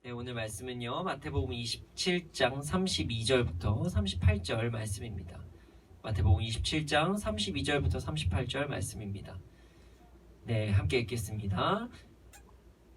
네, 오늘 말씀은요. 마태복음 27장 32절부터 38절 말씀입니다. 마태복음 27장 32절부터 38절 말씀입니다. 네, 함께 읽겠습니다.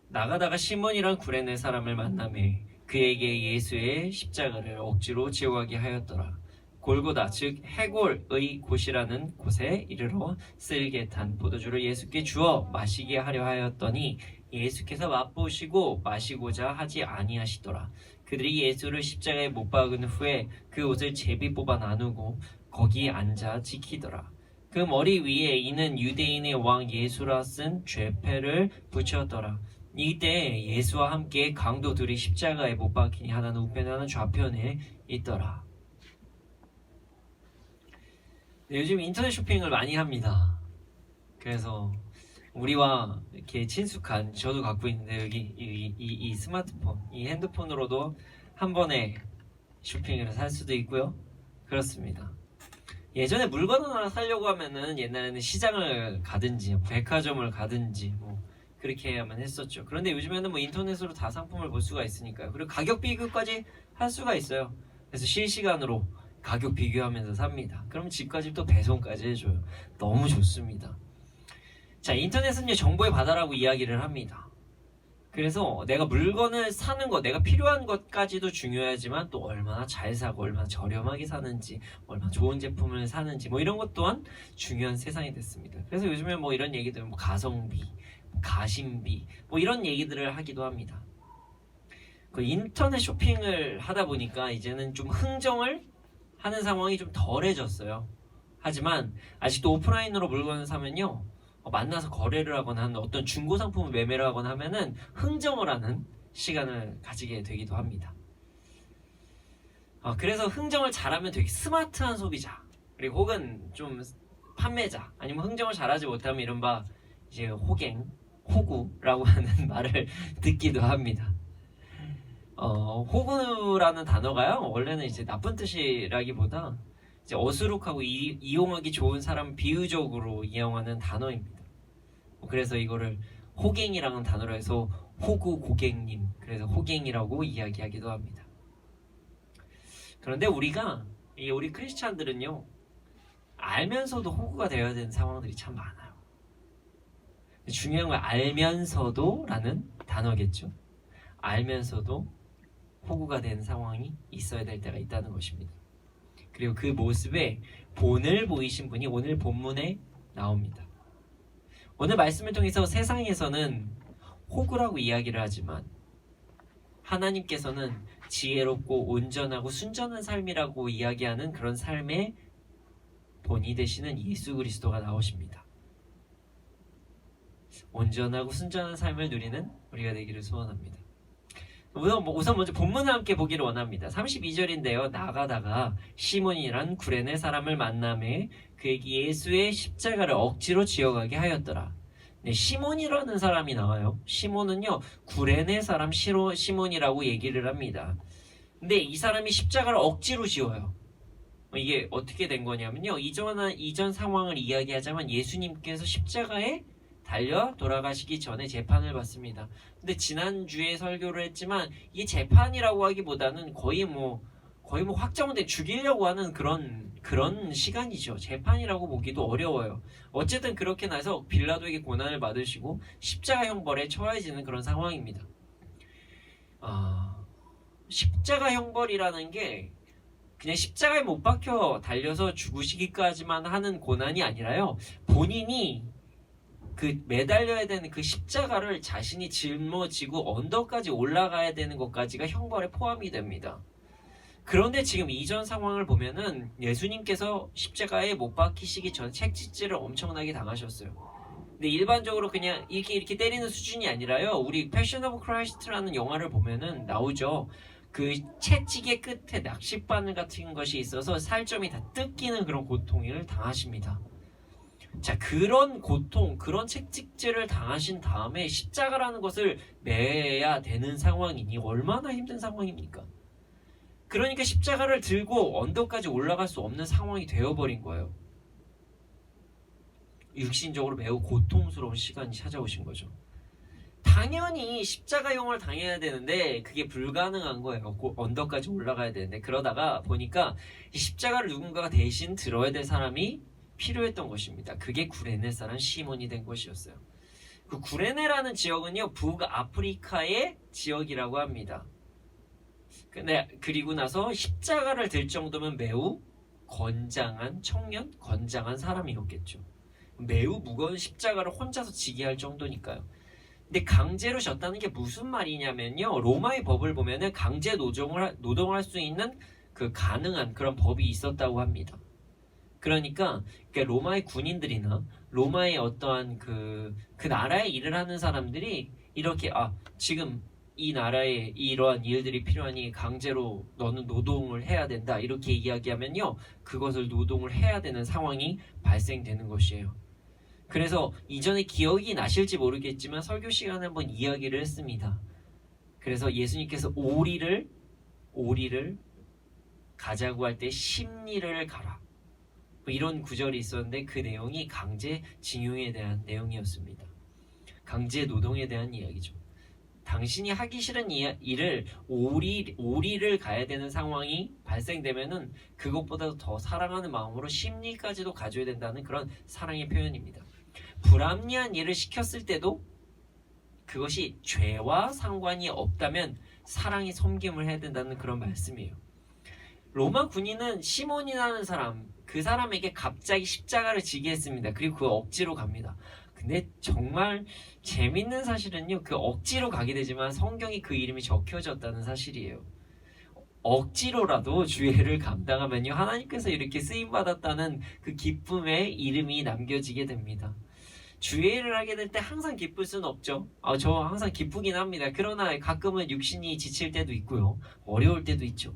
나가다가 시몬이란 구레네 사람을 만나매 그에게 예수의 십자가를 억지로 지어가게 하였더라. 골고다 즉 해골의 곳이라는 곳에 이르러 쓸개 탄 포도주를 예수께 주어 마시게 하려 하였더니 예수께서 맛보시고 마시고자 하지 아니하시더라. 그들이 예수를 십자가에 못 박은 후에 그 옷을 제비 뽑아 나누고 거기 앉아 지키더라. 그 머리 위에 이는 유대인의 왕 예수라 쓴 죄패를 붙였더라. 이때 예수와 함께 강도 둘이 십자가에 못 박히니 하나는 우편에 하나는 좌편에 있더라. 네, 요즘 인터넷 쇼핑을 많이 합니다. 그래서 우리와 이렇게 친숙한, 저도 갖고 있는데 여기 이 스마트폰, 이 핸드폰으로도 한 번에 쇼핑을 살 수도 있고요. 그렇습니다. 예전에 물건 하나 사려고 하면은 옛날에는 시장을 가든지 백화점을 가든지 뭐 그렇게 해야만 했었죠. 그런데 요즘에는 뭐 인터넷으로 다 상품을 볼 수가 있으니까요. 그리고 가격 비교까지 할 수가 있어요. 그래서 실시간으로 가격 비교하면서 삽니다. 그럼 집까지 또 배송까지 해줘요. 너무 좋습니다. 자, 인터넷은요, 정보의 바다라고 이야기를 합니다. 그래서 내가 물건을 사는 것, 내가 필요한 것까지도 중요하지만 또 얼마나 잘 사고 얼마나 저렴하게 사는지, 얼마나 좋은 제품을 사는지 뭐 이런 것 또한 중요한 세상이 됐습니다. 그래서 요즘에 뭐 이런 얘기들, 뭐 가성비, 가심비 뭐 이런 얘기들을 하기도 합니다. 그 인터넷 쇼핑을 하다 보니까 이제는 좀 흥정을 하는 상황이 좀 덜해졌어요. 하지만 아직도 오프라인으로 물건을 사면요, 만나서 거래를 하거나 하는 어떤 중고 상품을 매매를 하거나 하면은 흥정을 하는 시간을 가지게 되기도 합니다. 그래서 흥정을 잘하면 되게 스마트한 소비자, 그리고 혹은 좀 판매자, 아니면 흥정을 잘하지 못하면 이른바 이제 호구라고 하는 말을 듣기도 합니다. 호구라는 단어가요, 원래는 이제 나쁜 뜻이라기보다 이제 어수룩하고 이용하기 좋은 사람 비유적으로 이용하는 단어입니다. 그래서 이거를 호갱이라는 단어로 해서 호구 고객님, 그래서 호갱이라고 이야기하기도 합니다. 그런데 우리 크리스찬들은요, 알면서도 호구가 되어야 되는 상황들이 참 많아요. 중요한 건 알면서도 라는 단어겠죠. 알면서도 호구가 되는 상황이 있어야 될 때가 있다는 것입니다. 그리고 그 모습에 본을 보이신 분이 오늘 본문에 나옵니다. 오늘 말씀을 통해서 세상에서는 호구라고 이야기를 하지만 하나님께서는 지혜롭고 온전하고 순전한 삶이라고 이야기하는 그런 삶의 본이 되시는 예수 그리스도가 나오십니다. 온전하고 순전한 삶을 누리는 우리가 되기를 소원합니다. 우선 먼저 본문을 함께 보기를 원합니다. 32절인데요. 나가다가 시몬이란 구레네 사람을 만나매 그에게 예수의 십자가를 억지로 지어가게 하였더라. 네, 시몬이라는 사람이 나와요. 시몬은요, 구레네 사람 시몬이라고 얘기를 합니다. 근데 이 사람이 십자가를 억지로 지어요. 이게 어떻게 된 거냐면요, 이전 상황을 이야기하자면 예수님께서 십자가에 달려 돌아가시기 전에 재판을 받습니다. 근데 지난주에 설교를 했지만 이 재판이라고 하기보다는 거의 뭐 확정돼 죽이려고 하는 그런 시간이죠. 재판이라고 보기도 어려워요. 어쨌든 그렇게 나서 빌라도에게 고난을 받으시고 십자가 형벌에 처해지는 그런 상황입니다. 십자가 형벌이라는 게 그냥 십자가에 못 박혀 달려서 죽으시기까지만 하는 고난이 아니라요, 본인이 그 매달려야 되는 그 십자가를 자신이 짊어지고 언덕까지 올라가야 되는 것까지가 형벌에 포함이 됩니다. 그런데 지금 이전 상황을 보면은 예수님께서 십자가에 못 박히시기 전 채찍질을 엄청나게 당하셨어요. 근데 일반적으로 그냥 이렇게 때리는 수준이 아니라요, 우리 패션 오브 크라이스트라는 영화를 보면은 나오죠. 그 채찍의 끝에 낚싯바늘 같은 것이 있어서 살점이 다 뜯기는 그런 고통을 당하십니다. 자, 그런 고통, 그런 채찍질을 당하신 다음에 십자가라는 것을 매야 되는 상황이니 얼마나 힘든 상황입니까? 그러니까 십자가를 들고 언덕까지 올라갈 수 없는 상황이 되어버린 거예요. 육신적으로 매우 고통스러운 시간이 찾아오신 거죠. 당연히 십자가형을 당해야 되는데 그게 불가능한 거예요. 언덕까지 올라가야 되는데 그러다가 보니까 이 십자가를 누군가가 대신 들어야 될 사람이 필요했던 것입니다. 그게 구레네 사람 시몬이 된 것이었어요. 그 구레네라는 지역은요 북아프리카의 지역이라고 합니다. 근데 그리고 나서 십자가를 들 정도면 매우 건장한 청년, 건장한 사람이었겠죠. 매우 무거운 십자가를 혼자서 지게 할 정도니까요. 근데 강제로 졌다는 게 무슨 말이냐면요. 로마의 법을 보면은 강제 노동을 할 수 있는 그 가능한 그런 법이 있었다고 합니다. 그러니까 로마의 군인들이나 로마의 어떠한 그 나라의 일을 하는 사람들이 이렇게 지금 이 나라에 이러한 일들이 필요하니 강제로 너는 노동을 해야 된다 이렇게 이야기하면요. 그것을 노동을 해야 되는 상황이 발생되는 것이에요. 그래서 이전에 기억이 나실지 모르겠지만 설교 시간에 한번 이야기를 했습니다. 그래서 예수님께서 오리를 가자고 할 때 심리를 가라. 뭐 이런 구절이 있었는데 그 내용이 강제 징용에 대한 내용이었습니다. 강제 노동에 대한 이야기죠. 당신이 하기 싫은 일을 오리를 가야 되는 상황이 발생되면은 그것보다 더 사랑하는 마음으로 심리까지도 가져야 된다는 그런 사랑의 표현입니다. 불합리한 일을 시켰을 때도 그것이 죄와 상관이 없다면 사랑이 섬김을 해야 된다는 그런 말씀이에요. 로마 군인은 시몬이라는 사람, 그 사람에게 갑자기 십자가를 지게 했습니다. 그리고 그 억지로 갑니다. 근데 정말 재밌는 사실은요, 그 억지로 가게 되지만 성경에 그 이름이 적혀졌다는 사실이에요. 억지로라도 주의를 감당하면요, 하나님께서 이렇게 쓰임받았다는 그 기쁨의 이름이 남겨지게 됩니다. 주의를 하게 될 때 항상 기쁠 수는 없죠. 저 항상 기쁘긴 합니다. 그러나 가끔은 육신이 지칠 때도 있고요. 어려울 때도 있죠.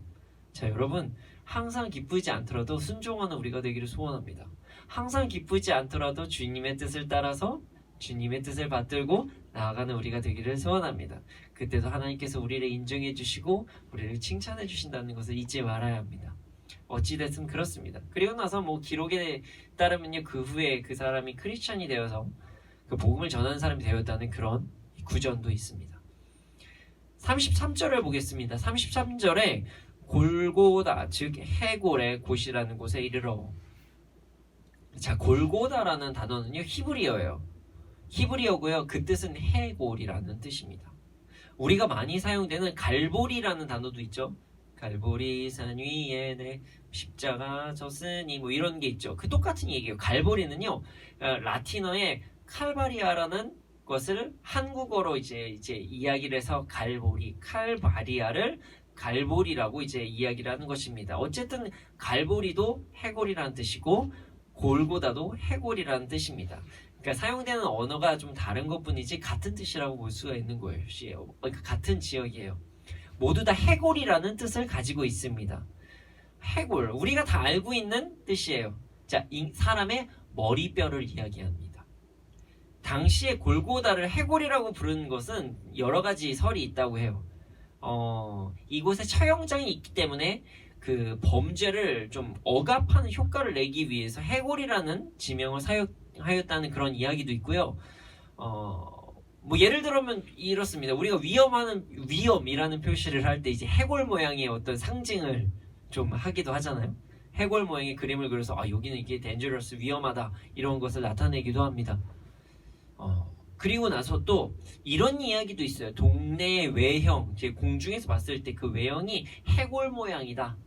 자, 여러분, 항상 기쁘지 않더라도 순종하는 우리가 되기를 소원합니다. 항상 기쁘지 않더라도 주님의 뜻을 따라서 주님의 뜻을 받들고 나아가는 우리가 되기를 소원합니다. 그때도 하나님께서 우리를 인정해 주시고 우리를 칭찬해 주신다는 것을 잊지 말아야 합니다. 어찌됐든 그렇습니다. 그리고 나서 기록에 따르면요, 그 후에 그 사람이 크리스천이 되어서 그 복음을 전하는 사람이 되었다는 그런 구전도 있습니다. 33절을 보겠습니다. 33절에 골고다, 즉 해골의 곳이라는 곳에 이르러. 자, 골고다라는 단어는요 히브리어예요. 히브리어고요. 그 뜻은 해골이라는 뜻입니다. 우리가 많이 사용되는 갈보리라는 단어도 있죠. 갈보리 산 위에 내 십자가 졌으니 이런 게 있죠. 그 똑같은 얘기예요. 갈보리는요 라틴어의 칼바리아라는 것을 한국어로 이제 이야기를 해서 칼바리아를 갈보리라고 이야기를 하는 것입니다. 어쨌든 갈보리도 해골이라는 뜻이고 골고다도 해골이라는 뜻입니다. 그러니까 사용되는 언어가 좀 다른 것뿐이지 같은 뜻이라고 볼 수가 있는 것이에요. 그러니까 같은 지역이에요. 모두 다 해골이라는 뜻을 가지고 있습니다. 해골, 우리가 다 알고 있는 뜻이에요. 자, 사람의 머리뼈를 이야기합니다. 당시에 골고다를 해골이라고 부르는 것은 여러 가지 설이 있다고 해요. 이곳에 처형장이 있기 때문에 그 범죄를 좀 억압하는 효과를 내기 위해서 해골이라는 지명을 사용하였다는 그런 이야기도 있고요. 예를 들면 이렇습니다. 우리가 위험이라는 표시를 할 때 이제 해골 모양의 어떤 상징을 좀 하기도 하잖아요. 해골 모양의 그림을 그려서 여기는 이게 dangerous, 위험하다 이런 것을 나타내기도 합니다. 그리고 나서 또 이런 이야기도 있어요. 동네의 외형, 공중에서 봤을 때 그 외형이 해골 모양이다.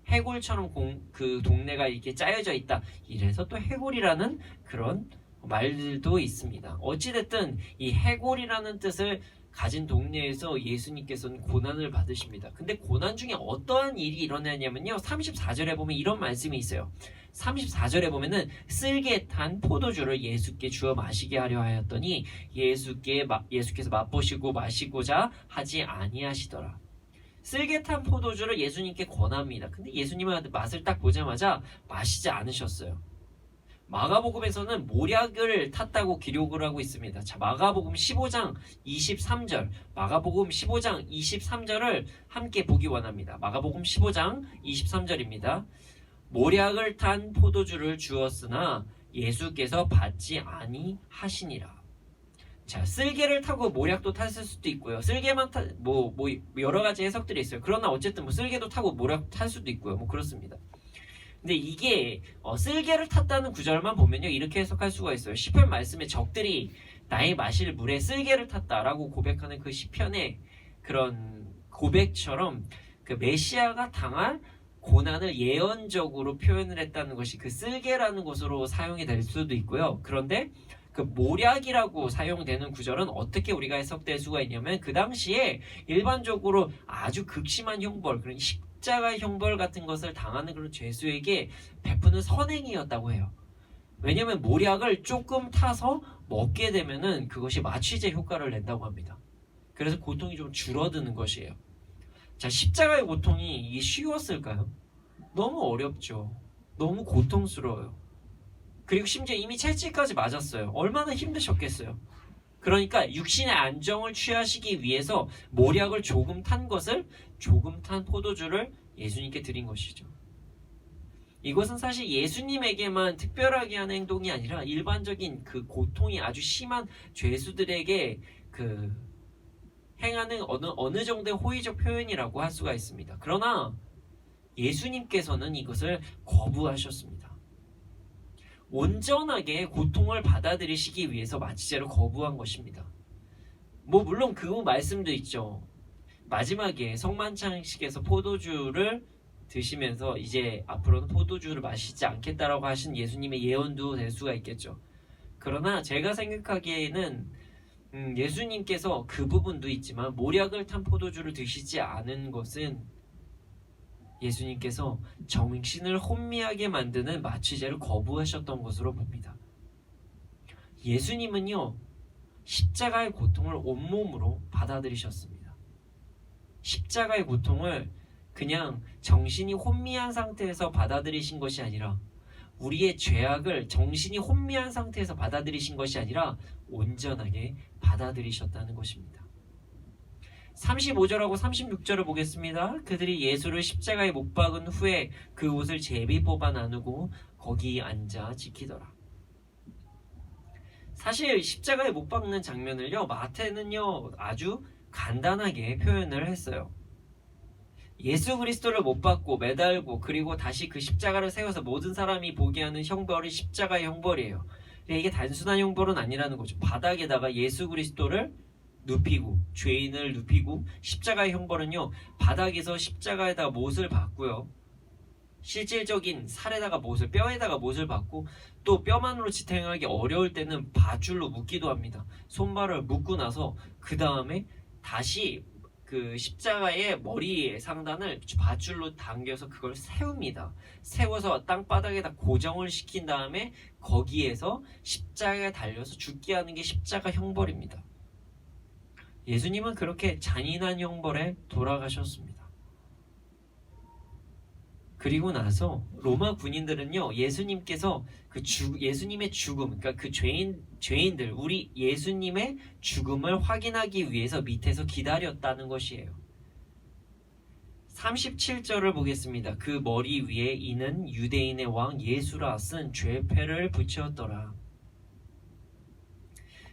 해골처럼 그 동네가 이렇게 짜여져 있다. 이래서 또 해골이라는 그런 말들도 있습니다. 어찌됐든 이 해골이라는 뜻을 가진 동네에서 예수님께서는 고난을 받으십니다. 근데 고난 중에 어떠한 일이 일어나냐면요, 34절에 보면 이런 말씀이 있어요. 34절에 보면은 쓸개 탄 포도주를 예수께 주어 마시게 하려 하였더니 예수께서 맛보시고 마시고자 하지 아니하시더라. 쓸개 탄 포도주를 예수님께 권합니다. 근데 예수님은 맛을 딱 보자마자 마시지 않으셨어요. 마가복음에서는 모략을 탔다고 기록을 하고 있습니다. 자, 마가복음 15장 23절, 마가복음 15장 23절을 함께 보기 원합니다. 마가복음 15장 23절입니다. 모략을 탄 포도주를 주었으나 예수께서 받지 아니하시니라. 자, 쓸개를 타고 모략도 탔을 수도 있고요. 쓸개만 뭐 여러 가지 해석들이 있어요. 그러나 어쨌든 뭐 쓸개도 타고 모략도 탈 수도 있고요. 뭐 그렇습니다. 근데 이게 쓸개를 탔다는 구절만 보면요, 이렇게 해석할 수가 있어요. 시편 말씀에 적들이 나의 마실 물에 쓸개를 탔다라고 고백하는 그 시편의 그런 고백처럼 그 메시아가 당할 고난을 예언적으로 표현을 했다는 것이 그 쓸개라는 것으로 사용이 될 수도 있고요. 그런데 그 모략이라고 사용되는 구절은 어떻게 우리가 해석될 수가 있냐면, 그 당시에 일반적으로 아주 극심한 형벌, 그런 십자가의 형벌 같은 것을 당하는 그런 죄수에게 베푸는 선행이었다고 해요. 왜냐하면 모략을 조금 타서 먹게 되면은 그것이 마취제 효과를 낸다고 합니다. 그래서 고통이 좀 줄어드는 것이에요. 자, 십자가의 고통이 이게 쉬웠을까요? 너무 어렵죠. 너무 고통스러워요. 그리고 심지어 이미 채찍까지 맞았어요. 얼마나 힘드셨겠어요. 그러니까 육신의 안정을 취하시기 위해서 모략을 조금 탄 것을, 조금 탄 포도주를 예수님께 드린 것이죠. 이것은 사실 예수님에게만 특별하게 하는 행동이 아니라 일반적인 그 고통이 아주 심한 죄수들에게 그 행하는 어느 정도의 호의적 표현이라고 할 수가 있습니다. 그러나 예수님께서는 이것을 거부하셨습니다. 온전하게 고통을 받아들이시기 위해서 마취제를 거부한 것입니다. 뭐 물론 그 말씀도 있죠. 마지막에 성만찬식에서 포도주를 드시면서 이제 앞으로는 포도주를 마시지 않겠다라고 하신 예수님의 예언도 될 수가 있겠죠. 그러나 제가 생각하기에는 예수님께서 그 부분도 있지만 모략을 탄 포도주를 드시지 않은 것은 예수님께서 정신을 혼미하게 만드는 마취제를 거부하셨던 것으로 봅니다. 예수님은요, 십자가의 고통을 온몸으로 받아들이셨습니다. 십자가의 고통을 그냥 정신이 혼미한 상태에서 받아들이신 것이 아니라, 우리의 죄악을 정신이 혼미한 상태에서 받아들이신 것이 아니라 온전하게 받아들이셨다는 것입니다. 35절하고 36절을 보겠습니다. 그들이 예수를 십자가에 못 박은 후에 그 옷을 제비 뽑아 나누고 거기 앉아 지키더라. 사실 십자가에 못 박는 장면을요, 마태는요 아주 간단하게 표현을 했어요. 예수 그리스도를 못 박고 매달고 그리고 다시 그 십자가를 세워서 모든 사람이 보게 하는 형벌이 십자가의 형벌이에요. 이게 단순한 형벌은 아니라는 거죠. 바닥에다가 예수 그리스도를 눕히고, 죄인을 눕히고, 십자가의 형벌은요, 바닥에서 십자가에다가 못을 박고요, 실질적인 살에다가 못을, 뼈에다가 못을 박고, 또 뼈만으로 지탱하기 어려울 때는 밧줄로 묶기도 합니다. 손발을 묶고 나서 그 다음에 다시 그 십자가의 머리 상단을 밧줄로 당겨서 그걸 세웁니다. 세워서 땅바닥에다 고정을 시킨 다음에 거기에서 십자가에 달려서 죽게 하는 게 십자가 형벌입니다. 예수님은 그렇게 잔인한 형벌에 돌아가셨습니다. 그리고 나서 로마 군인들은요, 예수님께서 예수님의 죽음, 그러니까 그 죄인들, 우리 예수님의 죽음을 확인하기 위해서 밑에서 기다렸다는 것이에요. 37절을 보겠습니다. 그 머리 위에 이는 유대인의 왕 예수라 쓴 죄패를 붙였더라.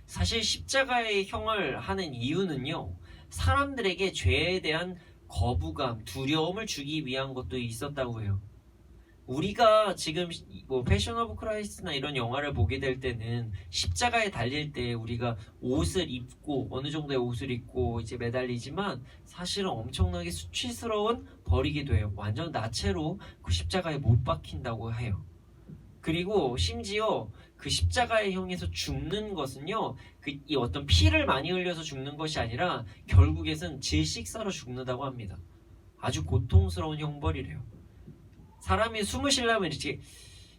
사실 십자가의 형을 하는 이유는요, 사람들에게 죄에 대한 거부감, 두려움을 주기 위한 것도 있었다고 해요. 우리가 지금 뭐 패션 오브 크라이스트나 이런 영화를 보게 될 때는 십자가에 달릴 때 우리가 옷을 입고, 어느 정도의 옷을 입고 이제 매달리지만 사실은 엄청나게 수치스러운 벌이기도 해요. 완전 나체로 그 십자가에 못 박힌다고 해요. 그리고 심지어 그 십자가의 형에서 죽는 것은요, 이 어떤 피를 많이 흘려서 죽는 것이 아니라 결국에는 질식사로 죽는다고 합니다. 아주 고통스러운 형벌이래요. 사람이 숨을 쉬려면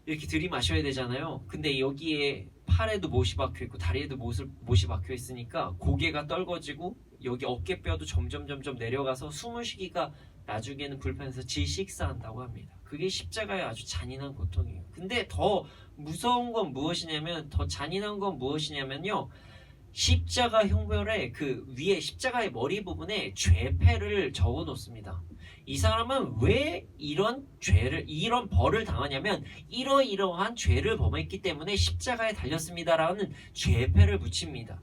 이렇게 들이마셔야 되잖아요. 근데 여기에 팔에도 못이 박혀있고 다리에도 못이 박혀있으니까 고개가 떨궈지고 여기 어깨뼈도 점점 내려가서 숨을 쉬기가 나중에는 불편해서 질식사한다고 합니다. 그게 십자가의 아주 잔인한 고통이에요. 근데 더 무서운 건 무엇이냐면, 더 잔인한 건 무엇이냐면요, 십자가 형벌에 그 위에 십자가의 머리 부분에 죄패를 적어 놓습니다. 이 사람은 왜 이런 벌을 당하냐면 이러이러한 죄를 범했기 때문에 십자가에 달렸습니다라는 죄패를 붙입니다.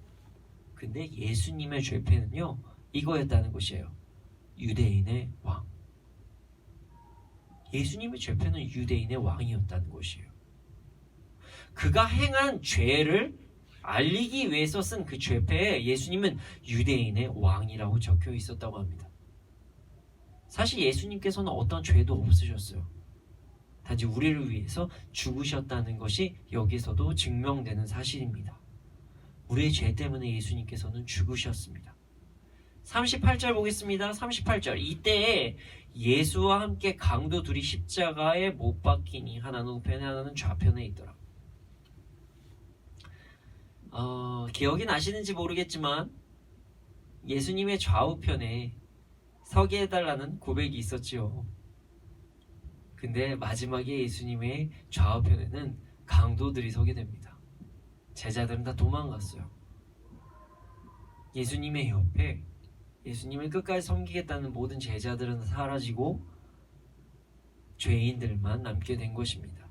근데 예수님의 죄패는요, 이거였다는 것이에요. 유대인의 왕. 예수님의 죄패는 유대인의 왕이었다는 것이에요. 그가 행한 죄를 알리기 위해서 쓴 그 죄패에 예수님은 유대인의 왕이라고 적혀 있었다고 합니다. 사실 예수님께서는 어떤 죄도 없으셨어요. 단지 우리를 위해서 죽으셨다는 것이 여기서도 증명되는 사실입니다. 우리의 죄 때문에 예수님께서는 죽으셨습니다. 38절 보겠습니다. 38절. 이때에 예수와 함께 강도 둘이 십자가에 못 박히니 하나는 우편에 하나는 좌편에 있더라. 기억이 나시는지 모르겠지만 예수님의 좌우편에 서게 해달라는 고백이 있었지요. 근데 마지막에 예수님의 좌우편에는 강도들이 서게 됩니다. 제자들은 다 도망갔어요. 예수님의 옆에 예수님을 끝까지 섬기겠다는 모든 제자들은 사라지고 죄인들만 남게 된 것입니다.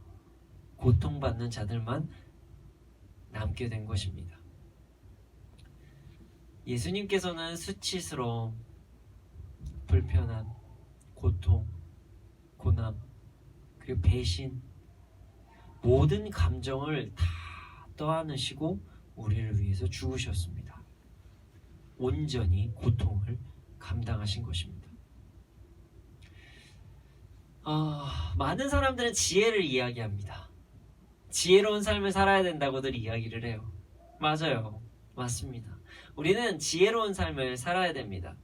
고통받는 자들만 남게 된 것입니다. 예수님께서는 수치스러움, 불편함, 고통, 고남, 그리고 배신, 모든 감정을 다 떠안으시고 우리를 위해서 죽으셨습니다. 온전히 고통을 감당하신 것입니다. 많은 사람들은 지혜를 이야기합니다. 지혜로운 삶을 살아야 된다고들 이야기를 해요. 맞아요. 맞습니다. 우리는 지혜로운 삶을 살아야 됩니다.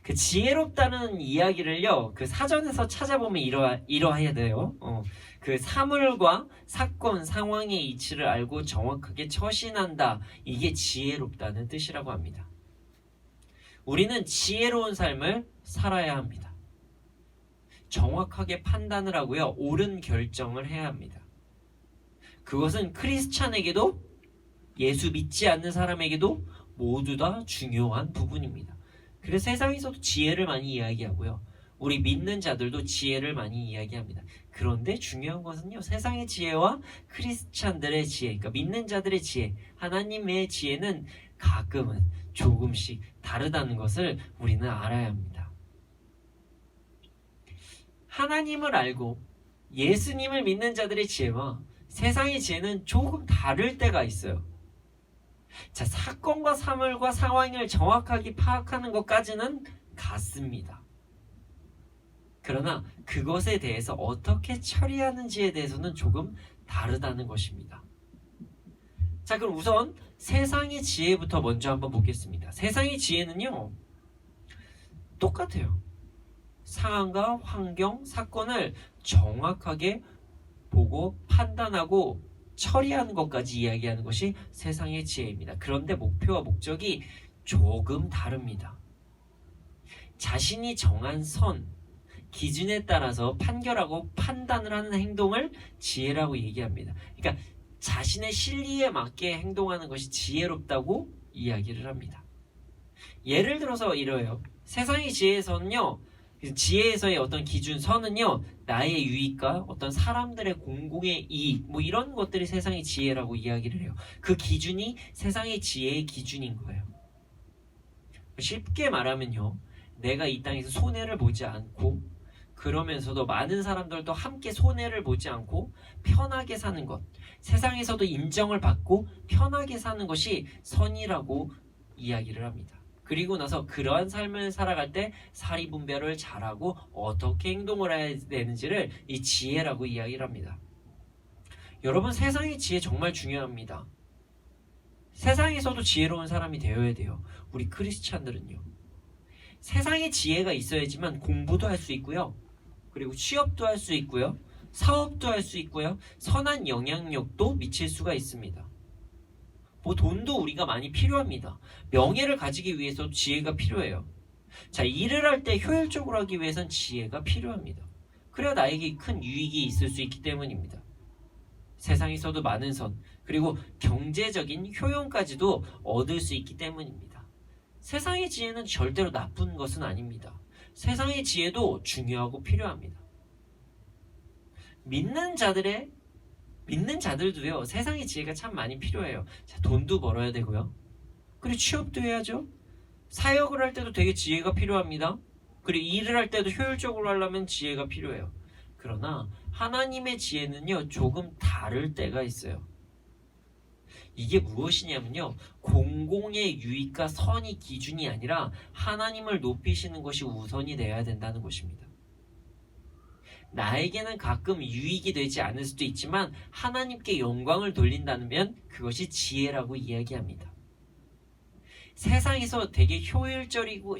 그 지혜롭다는 이야기를요, 그 사전에서 찾아보면 이러해야 돼요. 그 사물과 사건, 상황의 이치를 알고 정확하게 처신한다. 이게 지혜롭다는 뜻이라고 합니다. 우리는 지혜로운 삶을 살아야 합니다. 정확하게 판단을 하고요, 옳은 결정을 해야 합니다. 그것은 크리스찬에게도 예수 믿지 않는 사람에게도 모두 다 중요한 부분입니다. 그래서 세상에서도 지혜를 많이 이야기하고요, 우리 믿는 자들도 지혜를 많이 이야기합니다. 그런데 중요한 것은요, 세상의 지혜와 크리스찬들의 지혜, 그러니까 믿는 자들의 지혜, 하나님의 지혜는 가끔은 조금씩 다르다는 것을 우리는 알아야 합니다. 하나님을 알고 예수님을 믿는 자들의 지혜와 세상의 지혜는 조금 다를 때가 있어요. 자, 사건과 사물과 상황을 정확하게 파악하는 것까지는 같습니다. 그러나 그것에 대해서 어떻게 처리하는지에 대해서는 조금 다르다는 것입니다. 자, 그럼 우선 세상의 지혜부터 먼저 한번 보겠습니다. 세상의 지혜는요, 똑같아요. 상황과 환경, 사건을 정확하게 보고 판단하고 처리하는 것까지 이야기하는 것이 세상의 지혜입니다. 그런데 목표와 목적이 조금 다릅니다. 자신이 정한 선, 기준에 따라서 판결하고 판단을 하는 행동을 지혜라고 얘기합니다. 그러니까 자신의 실리에 맞게 행동하는 것이 지혜롭다고 이야기를 합니다. 예를 들어서 이래요. 세상의 지혜에서는요, 지혜에서의 어떤 기준선은요, 나의 유익과 어떤 사람들의 공공의 이익, 뭐 이런 것들이 세상의 지혜라고 이야기를 해요. 그 기준이 세상의 지혜의 기준인 거예요. 쉽게 말하면요, 내가 이 땅에서 손해를 보지 않고 그러면서도 많은 사람들도 함께 손해를 보지 않고 편하게 사는 것, 세상에서도 인정을 받고 편하게 사는 것이 선이라고 이야기를 합니다. 그리고 나서 그러한 삶을 살아갈 때 사리분별을 잘하고 어떻게 행동을 해야 되는지를 이 지혜라고 이야기를 합니다. 여러분, 세상의 지혜 정말 중요합니다. 세상에서도 지혜로운 사람이 되어야 돼요. 우리 크리스찬들은요, 세상에 지혜가 있어야지만 공부도 할 수 있고요, 그리고 취업도 할 수 있고요, 사업도 할 수 있고요, 선한 영향력도 미칠 수가 있습니다. 뭐 돈도 우리가 많이 필요합니다. 명예를 가지기 위해서 지혜가 필요해요. 자, 일을 할 때 효율적으로 하기 위해선 지혜가 필요합니다. 그래야 나에게 큰 유익이 있을 수 있기 때문입니다. 세상에서도 많은 선, 그리고 경제적인 효용까지도 얻을 수 있기 때문입니다. 세상의 지혜는 절대로 나쁜 것은 아닙니다. 세상의 지혜도 중요하고 필요합니다. 믿는 자들도요, 세상의 지혜가 참 많이 필요해요. 자, 돈도 벌어야 되고요, 그리고 취업도 해야죠. 사역을 할 때도 되게 지혜가 필요합니다. 그리고 일을 할 때도 효율적으로 하려면 지혜가 필요해요. 그러나 하나님의 지혜는요, 조금 다를 때가 있어요. 이게 무엇이냐면요, 공공의 유익과 선이 기준이 아니라 하나님을 높이시는 것이 우선이 되어야 된다는 것입니다. 나에게는 가끔 유익이 되지 않을 수도 있지만 하나님께 영광을 돌린다면 그것이 지혜라고 이야기합니다. 세상에서 되게 효율적이고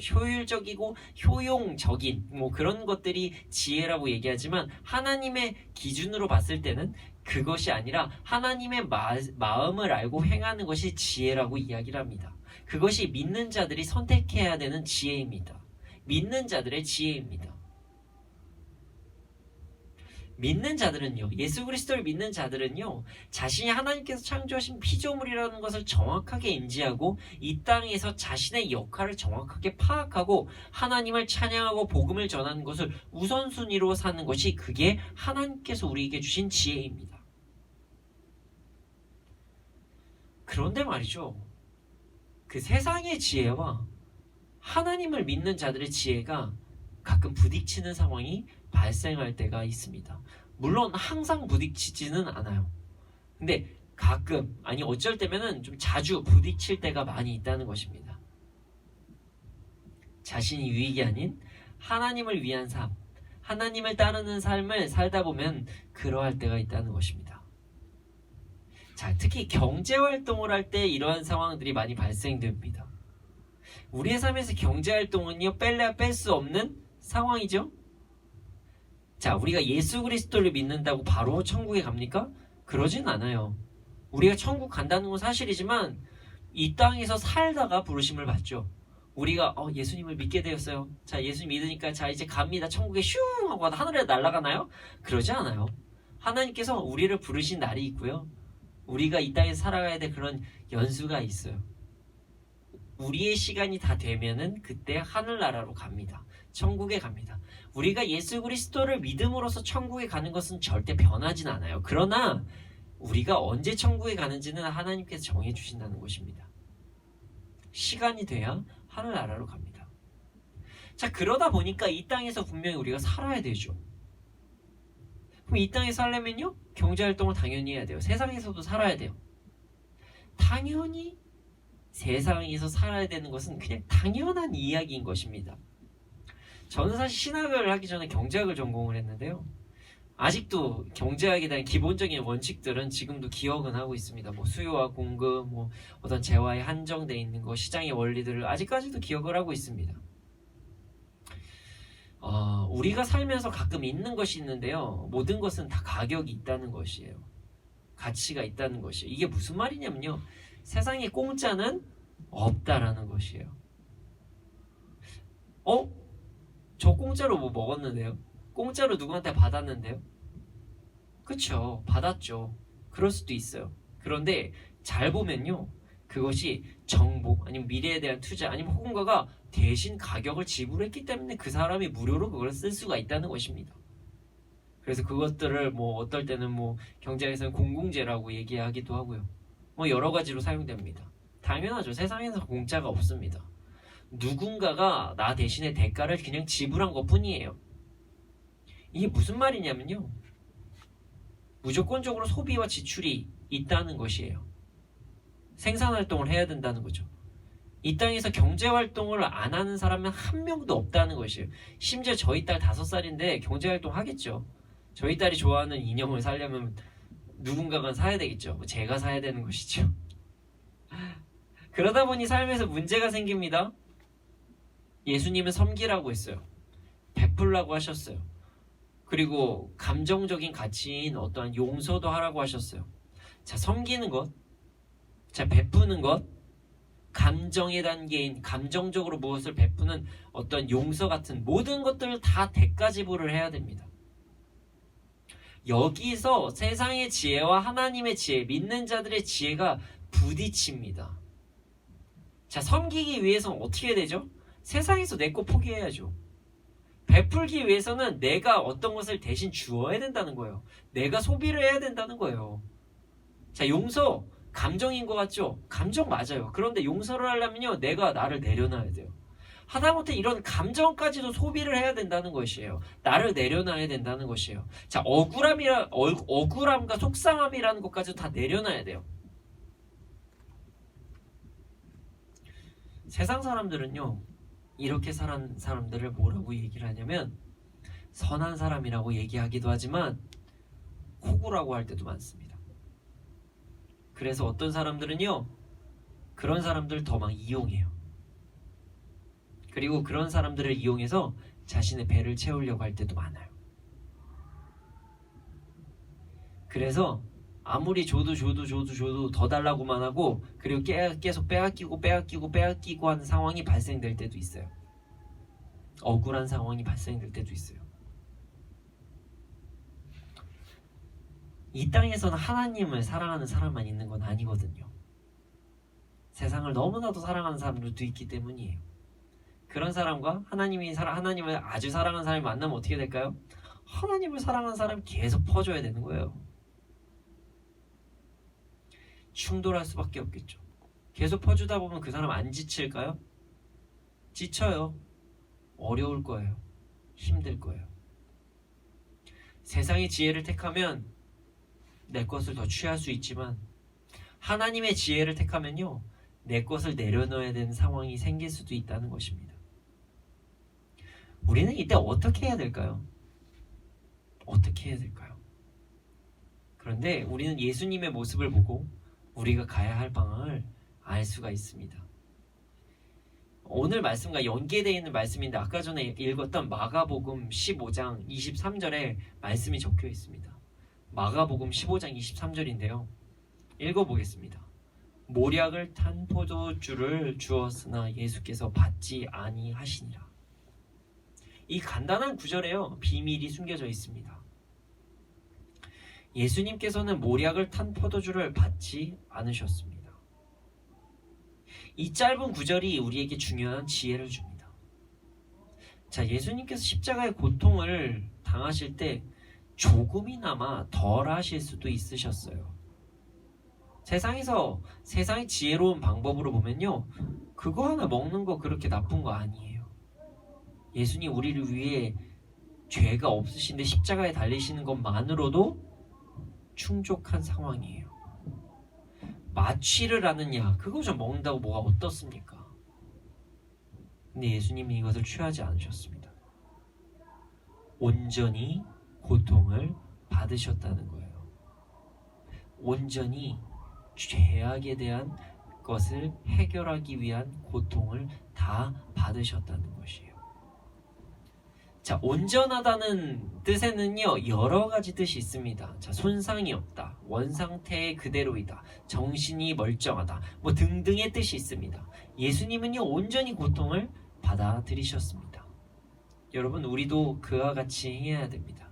효용적인 그런 것들이 지혜라고 얘기하지만 하나님의 기준으로 봤을 때는 그것이 아니라 하나님의 마음을 알고 행하는 것이 지혜라고 이야기를 합니다. 그것이 믿는 자들이 선택해야 되는 지혜입니다. 믿는 자들의 지혜입니다. 믿는 자들은요, 예수 그리스도를 믿는 자들은요, 자신이 하나님께서 창조하신 피조물이라는 것을 정확하게 인지하고 이 땅에서 자신의 역할을 정확하게 파악하고 하나님을 찬양하고 복음을 전하는 것을 우선순위로 사는 것이, 그게 하나님께서 우리에게 주신 지혜입니다. 그런데 말이죠, 그 세상의 지혜와 하나님을 믿는 자들의 지혜가 가끔 부딪히는 상황이 발생할 때가 있습니다. 물론 항상 부딪히지는 않아요. 근데 가끔, 아니 어쩔 때면은 좀 자주 부딪힐 때가 많이 있다는 것입니다. 자신이 유익이 아닌 하나님을 위한 삶, 하나님을 따르는 삶을 살다 보면 그러할 때가 있다는 것입니다. 자, 특히 경제활동을 할 때 이러한 상황들이 많이 발생됩니다. 우리의 삶에서 경제활동은요, 뺄래야 뺄 수 없는 상황이죠. 자, 우리가 예수 그리스도를 믿는다고 바로 천국에 갑니까? 그러진 않아요. 우리가 천국 간다는 건 사실이지만 이 땅에서 살다가 부르심을 받죠. 우리가 예수님을 믿게 되었어요. 자, 예수님 믿으니까 자 이제 갑니다. 천국에 슝 하고 하늘에 날아가나요? 그러지 않아요. 하나님께서 우리를 부르신 날이 있고요. 우리가 이 땅에서 살아가야 될 그런 연수가 있어요. 우리의 시간이 다 되면은 그때 하늘나라로 갑니다. 천국에 갑니다. 우리가 예수 그리스도를 믿음으로써 천국에 가는 것은 절대 변하진 않아요. 그러나 우리가 언제 천국에 가는지는 하나님께서 정해주신다는 것입니다. 시간이 돼야 하늘나라로 갑니다. 자, 그러다 보니까 이 땅에서 분명히 우리가 살아야 되죠. 그럼 이 땅에 살려면요, 경제활동을 당연히 해야 돼요. 세상에서도 살아야 돼요. 당연히 세상에서 살아야 되는 것은 그냥 당연한 이야기인 것입니다. 저는 사실 신학을 하기 전에 경제학을 전공을 했는데요. 아직도 경제학에 대한 기본적인 원칙들은 지금도 기억은 하고 있습니다. 수요와 공급, 어떤 재화에 한정되어 있는 것, 시장의 원리들을 아직까지도 기억을 하고 있습니다. 우리가 살면서 가끔 있는 것이 있는데요. 모든 것은 다 가격이 있다는 것이에요. 가치가 있다는 것이에요. 이게 무슨 말이냐면요, 세상에 공짜는 없다라는 것이에요. 저 공짜로 뭐 먹었는데요? 공짜로 누구한테 받았는데요? 그쵸, 받았죠. 그럴 수도 있어요. 그런데 잘 보면요, 그것이 정보 아니면 미래에 대한 투자 아니면 누군가가 대신 가격을 지불했기 때문에 그 사람이 무료로 그걸 쓸 수가 있다는 것입니다. 그래서 그것들을 어떨 때는 경제에서는 공공재라고 얘기하기도 하고요. 여러 가지로 사용됩니다. 당연하죠. 세상에서 공짜가 없습니다. 누군가가 나 대신에 대가를 그냥 지불한 것 뿐이에요. 이게 무슨 말이냐면요, 무조건적으로 소비와 지출이 있다는 것이에요. 생산활동을 해야 된다는 거죠. 이 땅에서 경제활동을 안 하는 사람은 한 명도 없다는 것이에요. 심지어 저희 딸 5살인데 경제활동 하겠죠. 저희 딸이 좋아하는 인형을 사려면 누군가가 사야 되겠죠. 제가 사야 되는 것이죠. 그러다 보니 삶에서 문제가 생깁니다. 예수님은 섬기라고 했어요. 베풀라고 하셨어요. 그리고 감정적인 가치인 어떠한 용서도 하라고 하셨어요. 자, 섬기는 것, 자, 베푸는 것, 감정의 단계인 감정적으로 무엇을 베푸는 어떤 용서 같은 모든 것들을 다 대가 지불을 해야 됩니다. 여기서 세상의 지혜와 하나님의 지혜, 믿는 자들의 지혜가 부딪힙니다. 자, 섬기기 위해서는 어떻게 해야 되죠? 세상에서 내 거 포기해야죠. 베풀기 위해서는 내가 어떤 것을 대신 주어야 된다는 거예요. 내가 소비를 해야 된다는 거예요. 자, 용서, 감정인 것 같죠? 감정 맞아요. 그런데 용서를 하려면요, 내가 나를 내려놔야 돼요. 하다못해 이런 감정까지도 소비를 해야 된다는 것이에요. 나를 내려놔야 된다는 것이에요. 자, 억울함과 속상함이라는 것까지도 다 내려놔야 돼요. 세상 사람들은요, 이렇게 살아온 사람들을 뭐라고 얘기를 하냐면 선한 사람이라고 얘기하기도 하지만 호구라고 할 때도 많습니다. 그래서 어떤 사람들은요, 그런 사람들 더 막 이용해요. 그리고 그런 사람들을 이용해서 자신의 배를 채우려고 할 때도 많아요. 그래서 아무리 줘도 더 달라고만 하고, 그리고 계속 빼앗기고 하는 상황이 발생될 때도 있어요. 억울한 상황이 발생될 때도 있어요. 이 땅에서는 하나님을 사랑하는 사람만 있는 건 아니거든요. 세상을 너무나도 사랑하는 사람들도 있기 때문이에요. 그런 사람과 하나님을 아주 사랑하는 사람이 만나면 어떻게 될까요? 하나님을 사랑하는 사람이 계속 퍼줘야 되는 거예요. 충돌할 수밖에 없겠죠. 계속 퍼주다 보면 그 사람 안 지칠까요? 지쳐요. 어려울 거예요. 힘들 거예요. 세상의 지혜를 택하면 내 것을 더 취할 수 있지만, 하나님의 지혜를 택하면요, 내 것을 내려놓아야 되는 상황이 생길 수도 있다는 것입니다. 우리는 이때 어떻게 해야 될까요? 어떻게 해야 될까요? 그런데 우리는 예수님의 모습을 보고 우리가 가야 할 방향을 알 수가 있습니다. 오늘 말씀과 연계되어 있는 말씀인데, 아까 전에 읽었던 마가복음 15장 23절에 말씀이 적혀 있습니다. 마가복음 15장 23절인데요. 읽어보겠습니다. 모략을 탄 포도주를 주었으나 예수께서 받지 아니하시니라. 이 간단한 구절에요, 비밀이 숨겨져 있습니다. 예수님께서는 모략을 탄 포도주를 받지 않으셨습니다. 이 짧은 구절이 우리에게 중요한 지혜를 줍니다. 자, 예수님께서 십자가의 고통을 당하실 때 조금이나마 덜 하실 수도 있으셨어요. 세상의 지혜로운 방법으로 보면요, 그거 하나 먹는 거 그렇게 나쁜 거 아니에요. 예수님 우리를 위해 죄가 없으신데 십자가에 달리시는 것만으로도 충족한 상황이에요. 마취를 하느냐, 그거 좀 먹는다고 뭐가 어떻습니까? 근데 예수님이 이것을 취하지 않으셨습니다. 온전히 고통을 받으셨다는 거예요. 온전히 죄악에 대한 것을 해결하기 위한 고통을 다 받으셨다는 것이에요. 자, 온전하다는 뜻에는요, 여러 가지 뜻이 있습니다. 자, 손상이 없다, 원상태 그대로이다, 정신이 멀쩡하다, 뭐 등등의 뜻이 있습니다. 예수님은요, 온전히 고통을 받아들이셨습니다. 여러분, 우리도 그와 같이 해야 됩니다.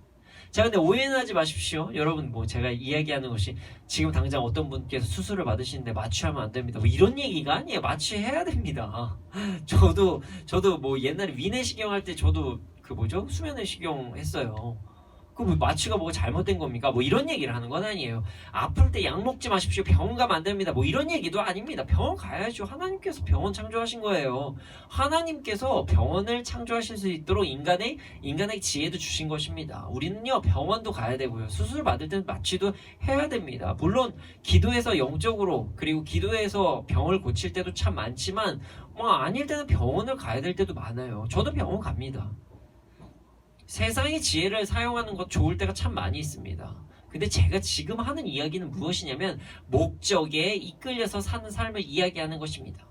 자, 근데 오해는 하지 마십시오. 여러분, 뭐 제가 이야기하는 것이 지금 당장 어떤 분께서 수술을 받으시는데 마취하면 안 됩니다, 뭐 이런 얘기가 아니에요. 마취해야 됩니다. 저도 뭐 옛날에 위내시경 할 때 저도 수면내시경 했어요. 그 마취가 뭐가 잘못된 겁니까? 뭐 이런 얘기를 하는 건 아니에요. 아플 때 약 먹지 마십시오, 병원 가면 안 됩니다, 뭐 이런 얘기도 아닙니다. 병원 가야죠. 하나님께서 병원 창조하신 거예요. 하나님께서 병원을 창조하실 수 있도록 인간의 지혜도 주신 것입니다. 우리는요, 병원도 가야 되고요, 수술 받을 때는 마취도 해야 됩니다. 물론 기도해서 영적으로, 그리고 기도해서 병을 고칠 때도 참 많지만, 뭐 아닐 때는 병원을 가야 될 때도 많아요. 저도 병원 갑니다. 세상의 지혜를 사용하는 것 좋을 때가 참 많이 있습니다. 근데 제가 지금 하는 이야기는 무엇이냐면, 목적에 이끌려서 사는 삶을 이야기하는 것입니다.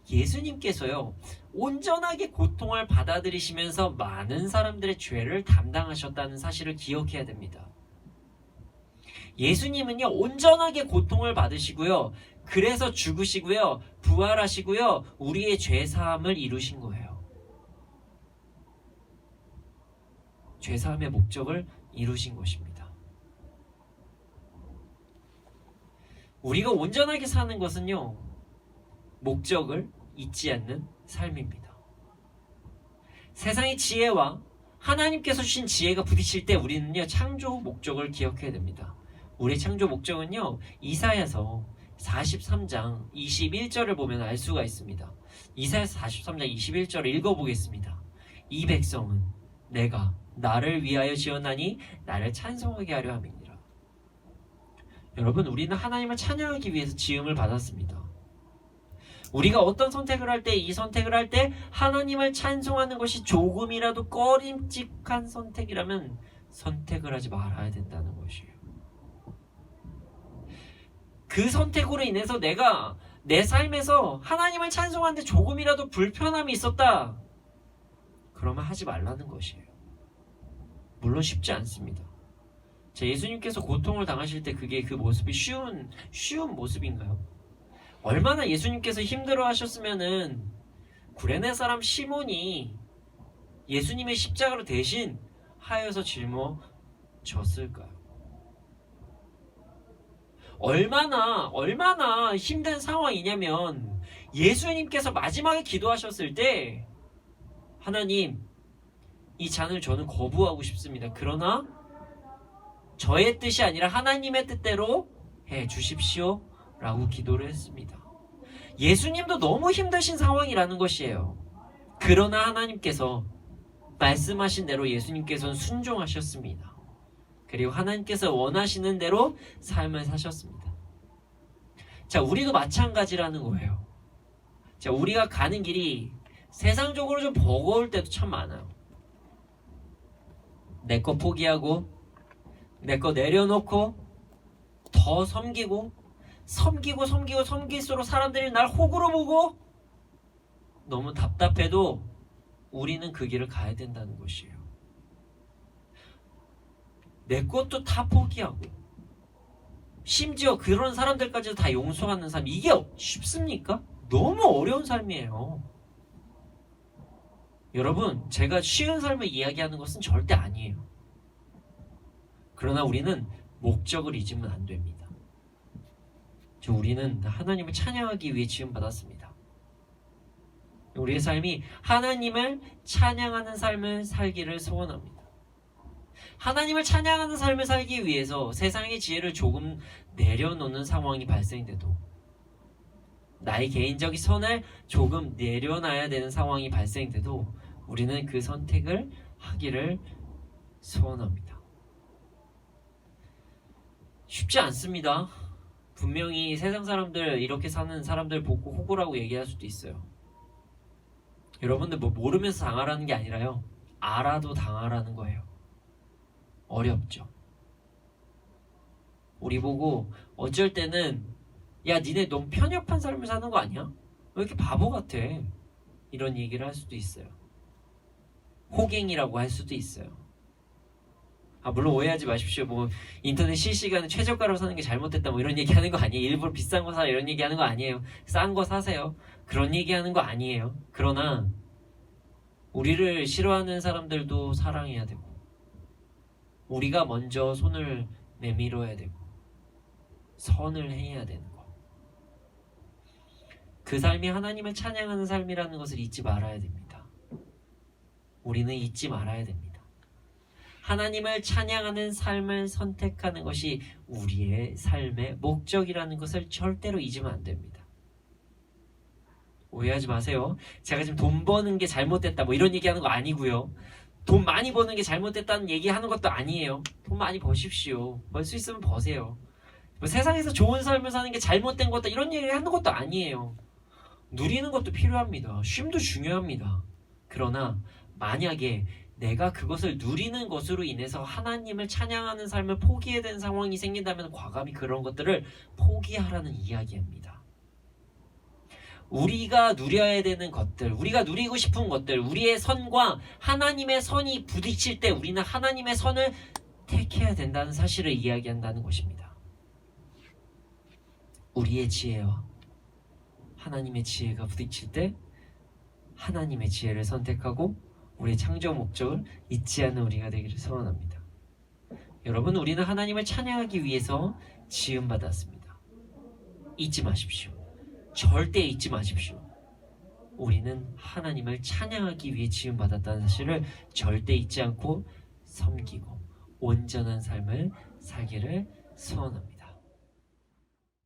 예수님께서요, 온전하게 고통을 받아들이시면서 많은 사람들의 죄를 담당하셨다는 사실을 기억해야 됩니다. 예수님은요, 온전하게 고통을 받으시고요, 그래서 죽으시고요, 부활하시고요, 우리의 죄사함을 이루신 거예요. 죄사함의 목적을 이루신 것입니다. 우리가 온전하게 사는 것은요, 목적을 잊지 않는 삶입니다. 세상의 지혜와 하나님께서 주신 지혜가 부딪힐 때 우리는요, 창조 목적을 기억해야 됩니다. 우리의 창조 목적은요, 이사야서 43장 21절을 보면 알 수가 있습니다. 이사야서 43장 21절을 읽어보겠습니다. 이 백성은 내가 나를 위하여 지었나니 나를 찬송하게 하려 함이니라. 여러분, 우리는 하나님을 찬양하기 위해서 지음을 받았습니다. 우리가 어떤 선택을 할 때, 이 선택을 할 때 하나님을 찬송하는 것이 조금이라도 꺼림칙한 선택이라면 선택을 하지 말아야 된다는 것이에요. 그 선택으로 인해서 내가 내 삶에서 하나님을 찬송하는데 조금이라도 불편함이 있었다, 그러면 하지 말라는 것이에요. 물론 쉽지 않습니다. 예수님께서 고통을 당하실 때 그게 그 모습이 쉬운 모습인가요? 얼마나 예수님께서 힘들어 하셨으면은 구레네 사람 시몬이 예수님의 십자가로 대신 하여서 짊어졌을까요? 얼마나 힘든 상황이냐면 예수님께서 마지막에 기도하셨을 때 하나님, 이 잔을 저는 거부하고 싶습니다. 그러나 저의 뜻이 아니라 하나님의 뜻대로 해 주십시오 라고 기도를 했습니다. 예수님도 너무 힘드신 상황이라는 것이에요. 그러나 하나님께서 말씀하신 대로 예수님께서는 순종하셨습니다. 그리고 하나님께서 원하시는 대로 삶을 사셨습니다. 자, 우리도 마찬가지라는 거예요. 자, 우리가 가는 길이 세상적으로 좀 버거울 때도 참 많아요. 내 거 포기하고 내 거 내려놓고 더 섬기고 섬길수록 사람들이 날 호구로 보고 너무 답답해도 우리는 그 길을 가야 된다는 것이에요. 내 것도 다 포기하고 심지어 그런 사람들까지도 다 용서하는 삶, 이게 쉽습니까? 너무 어려운 삶이에요. 여러분, 제가 쉬운 삶을 이야기하는 것은 절대 아니에요. 그러나 우리는 목적을 잊으면 안 됩니다. 우리는 하나님을 찬양하기 위해 지음받았습니다. 우리의 삶이 하나님을 찬양하는 삶을 살기를 소원합니다. 하나님을 찬양하는 삶을 살기 위해서 세상의 지혜를 조금 내려놓는 상황이 발생돼도, 나의 개인적인 선을 조금 내려놔야 되는 상황이 발생돼도 우리는 그 선택을 하기를 소원합니다. 쉽지 않습니다. 분명히 세상 사람들, 이렇게 사는 사람들 보고 호구라고 얘기할 수도 있어요. 여러분들 모르면서 당하라는 게 아니라요, 알아도 당하라는 거예요. 어렵죠. 우리 보고 어쩔 때는 야, 니네 너무 편협한 삶을 사는 거 아니야? 왜 이렇게 바보 같아? 이런 얘기를 할 수도 있어요. 호갱이라고 할 수도 있어요. 물론 오해하지 마십시오. 인터넷 실시간에 최저가로 사는 게 잘못됐다 이런 얘기하는 거 아니에요. 일부러 비싼 거 사라 이런 얘기하는 거 아니에요. 싼 거 사세요. 그런 얘기하는 거 아니에요. 그러나 우리를 싫어하는 사람들도 사랑해야 되고, 우리가 먼저 손을 내밀어야 되고 선을 해야 되는 거, 그 삶이 하나님을 찬양하는 삶이라는 것을 잊지 말아야 됩니다. 우리는 잊지 말아야 됩니다. 하나님을 찬양하는 삶을 선택하는 것이 우리의 삶의 목적이라는 것을 절대로 잊으면 안 됩니다. 오해하지 마세요. 제가 지금 돈 버는 게 잘못됐다 이런 얘기하는 거 아니고요. 돈 많이 버는 게 잘못됐다는 얘기하는 것도 아니에요. 돈 많이 버십시오. 벌 수 있으면 버세요. 세상에서 좋은 삶을 사는 게 잘못된 것다 이런 얘기 하는 것도 아니에요. 누리는 것도 필요합니다. 쉼도 중요합니다. 그러나 만약에 내가 그것을 누리는 것으로 인해서 하나님을 찬양하는 삶을 포기해야 되는 상황이 생긴다면 과감히 그런 것들을 포기하라는 이야기입니다. 우리가 누려야 되는 것들, 우리가 누리고 싶은 것들, 우리의 선과 하나님의 선이 부딪힐 때 우리는 하나님의 선을 택해야 된다는 사실을 이야기한다는 것입니다. 우리의 지혜와 하나님의 지혜가 부딪힐 때 하나님의 지혜를 선택하고 우리의 창조 목적을 잊지 않는 우리가 되기를 소원합니다. 여러분, 우리는 하나님을 찬양하기 위해서 지음받았습니다. 잊지 마십시오. 절대 잊지 마십시오. 우리는 하나님을 찬양하기 위해 지음받았다는 사실을 절대 잊지 않고 섬기고 온전한 삶을 살기를 소원합니다.